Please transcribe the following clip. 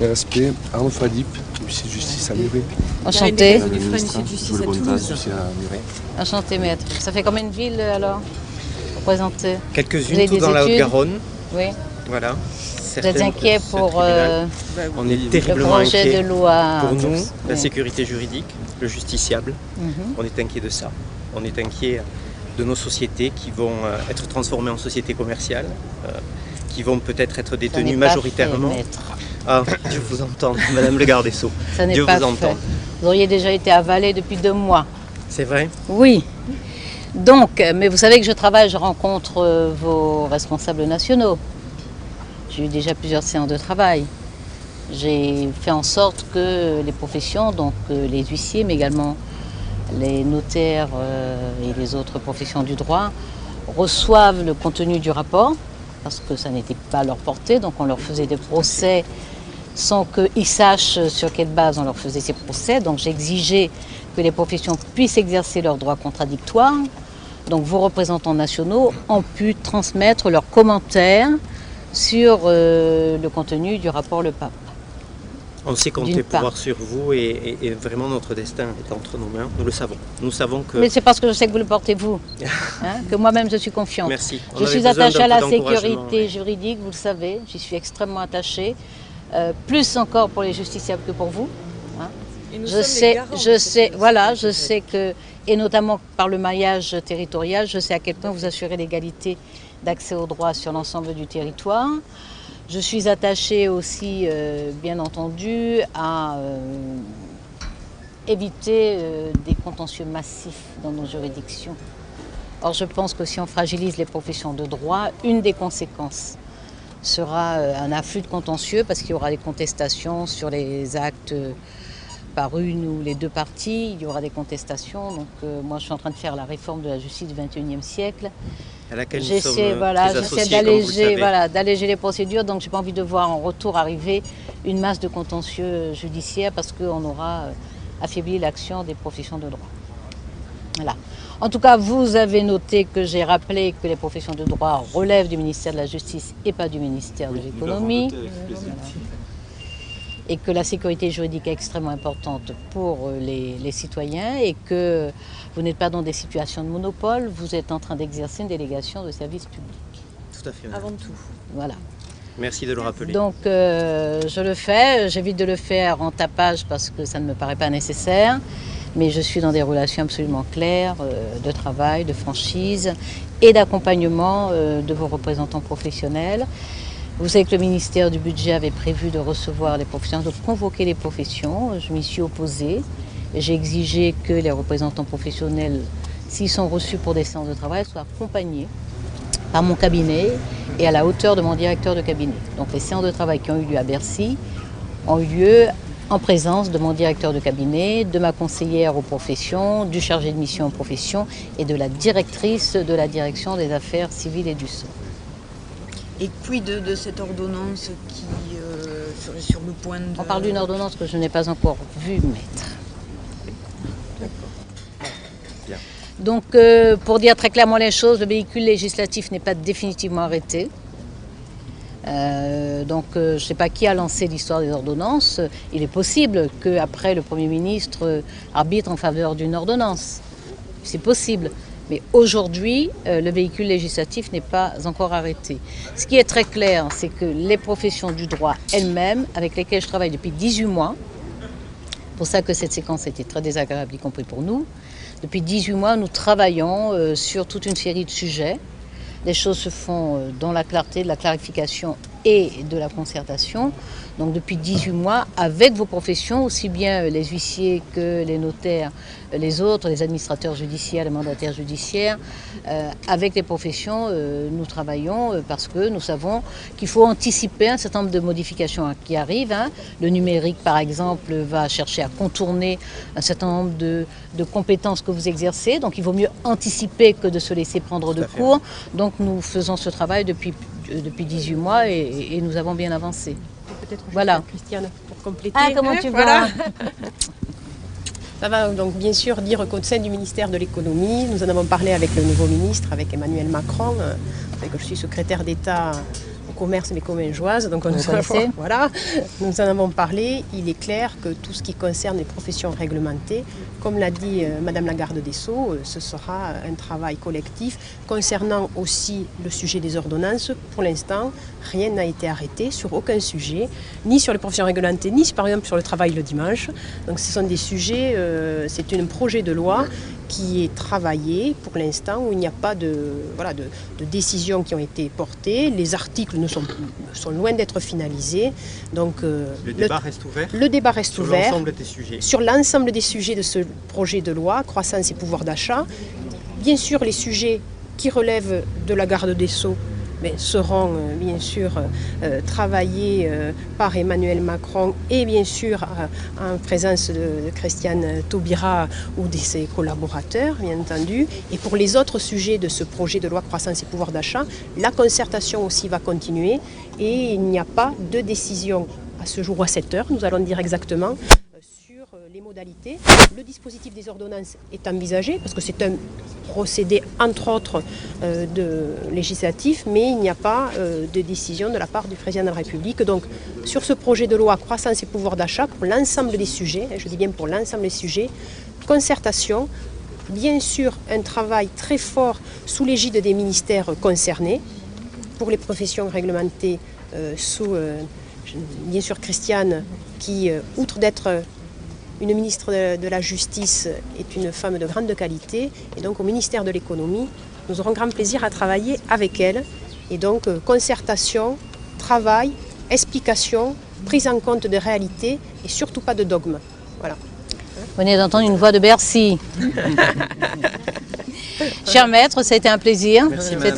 RSP, Arnaud Fadip, huissier de justice à Muret. Enchanté. Enchanté, maître. Ça fait combien de villes alors représentées? Quelques-unes, tout dans la Haute-Garonne. Oui. Voilà. Vous êtes inquiet pour on est terriblement le projet inquiet de loi pour nous, la oui. sécurité juridique, le justiciable. On est inquiet de ça. On est inquiet de nos sociétés qui vont être transformées en sociétés commerciales, qui vont peut-être être détenues majoritairement. Ah, Dieu vous entende, Madame le garde des Sceaux. Dieu vous entende. Vous auriez déjà été avalé depuis 2 mois. C'est vrai? Oui. Donc, mais vous savez que je rencontre vos responsables nationaux. J'ai eu déjà plusieurs séances de travail. J'ai fait en sorte que les professions, donc les huissiers, mais également les notaires et les autres professions du droit, reçoivent le contenu du rapport, parce que ça n'était pas à leur portée, donc on leur faisait des procès sans qu'ils sachent sur quelle base on leur faisait ces procès. Donc j'exigeais que les professions puissent exercer leurs droits contradictoires. Donc vos représentants nationaux ont pu transmettre leurs commentaires sur le contenu du rapport Le Pape. On sait compter pouvoir sur vous et vraiment notre destin est entre nos mains, nous le savons. Nous savons que... Mais c'est parce que je sais que vous le portez vous, que moi-même je suis confiante. Merci. Je suis attachée à la sécurité juridique, vous le savez, j'y suis extrêmement attachée, plus encore pour les justiciables que pour vous. Je sais que, et notamment par le maillage territorial, je sais à quel point vous assurez l'égalité d'accès aux droits sur l'ensemble du territoire. Je suis attachée aussi, bien entendu, à éviter des contentieux massifs dans nos juridictions. Or, je pense que si on fragilise les professions de droit, une des conséquences sera un afflux de contentieux parce qu'il y aura des contestations sur les actes par une ou les 2 parties, il y aura des contestations. Donc moi, je suis en train de faire la réforme de la justice du XXIe siècle. À laquelle nous sommes très d'alléger les procédures, donc j'ai pas envie de voir en retour arriver une masse de contentieux judiciaires parce qu'on aura affaibli l'action des professions de droit. Voilà. En tout cas, vous avez noté que j'ai rappelé que les professions de droit relèvent du ministère de la Justice et pas du ministère de l'Économie. Et que la sécurité juridique est extrêmement importante pour les citoyens et que vous n'êtes pas dans des situations de monopole, vous êtes en train d'exercer une délégation de service public. Tout à fait. Avant tout. Voilà. Merci de le rappeler. Donc je le fais, j'évite de le faire en tapage parce que ça ne me paraît pas nécessaire, mais je suis dans des relations absolument claires de travail, de franchise et d'accompagnement de vos représentants professionnels. Vous savez que le ministère du Budget avait prévu de recevoir les professions, de convoquer les professions. Je m'y suis opposée. J'ai exigé que les représentants professionnels, s'ils sont reçus pour des séances de travail, soient accompagnés par mon cabinet et à la hauteur de mon directeur de cabinet. Donc les séances de travail qui ont eu lieu à Bercy ont eu lieu en présence de mon directeur de cabinet, de ma conseillère aux professions, du chargé de mission aux professions et de la directrice de la direction des affaires civiles et du sceau. Et quid de cette ordonnance qui serait sur le point de... On parle d'une ordonnance que je n'ai pas encore vue, maître. Bien. Donc, pour dire très clairement les choses, le véhicule législatif n'est pas définitivement arrêté. Je ne sais pas qui a lancé l'histoire des ordonnances. Il est possible qu'après le Premier ministre arbitre en faveur d'une ordonnance. C'est possible. Mais aujourd'hui, le véhicule législatif n'est pas encore arrêté. Ce qui est très clair, c'est que les professions du droit elles-mêmes, avec lesquelles je travaille depuis 18 mois, c'est pour ça que cette séquence était très désagréable, y compris pour nous, depuis 18 mois, nous travaillons sur toute une série de sujets. Les choses se font dans la clarté, de la clarification et de la concertation. Donc depuis 18 mois, avec vos professions, aussi bien les huissiers que les notaires, les autres, les administrateurs judiciaires, les mandataires judiciaires, avec les professions, nous travaillons parce que nous savons qu'il faut anticiper un certain nombre de modifications qui arrivent. Le numérique, par exemple, va chercher à contourner un certain nombre de compétences que vous exercez. Donc il vaut mieux anticiper que de se laisser prendre de court. Donc nous faisons ce travail depuis 18 mois et nous avons bien avancé. Peut-être voilà. Christiane, pour compléter. Ah, comment tu vas? Ça va donc bien sûr dire qu'au sein du ministère de l'économie, nous en avons parlé avec le nouveau ministre, avec Emmanuel Macron, que je suis secrétaire d'État commerce les Commingeoises, donc connaissez. voilà, nous en avons parlé. Il est clair que tout ce qui concerne les professions réglementées, comme l'a dit Madame la garde des Sceaux, ce sera un travail collectif. Concernant aussi le sujet des ordonnances, pour l'instant, rien n'a été arrêté sur aucun sujet, ni sur les professions réglementées, ni par exemple sur le travail le dimanche. Donc ce sont des sujets, c'est un projet de loi qui est travaillé pour l'instant, où il n'y a pas de décisions qui ont été portées. Les articles sont loin d'être finalisés. Donc, le débat reste ouvert. Le débat reste ouvert sur l'ensemble des sujets. Sur l'ensemble des sujets de ce projet de loi, croissance et pouvoir d'achat. Bien sûr, les sujets qui relèvent de la garde des Sceaux seront bien sûr travaillés par Emmanuel Macron et bien sûr en présence de Christiane Taubira ou de ses collaborateurs, bien entendu. Et pour les autres sujets de ce projet de loi croissance et pouvoir d'achat, la concertation aussi va continuer et il n'y a pas de décision à ce jour ou à cette heure, nous allons dire exactement, sur les modalités. Le dispositif des ordonnances est envisagé parce que c'est un procédé entre autres législatif, mais il n'y a pas de décision de la part du président de la République. Donc sur ce projet de loi croissance et pouvoir d'achat, pour l'ensemble des sujets, je dis bien pour l'ensemble des sujets, concertation, bien sûr un travail très fort sous l'égide des ministères concernés, pour les professions réglementées sous bien sûr Christiane qui, outre d'être une ministre de la Justice, est une femme de grande qualité. Et donc au ministère de l'Économie, nous aurons grand plaisir à travailler avec elle. Et donc concertation, travail, explication, prise en compte de réalités et surtout pas de dogme. Voilà. Vous venez d'entendre une voix de Bercy. Cher maître, ça a été un plaisir. Merci, madame.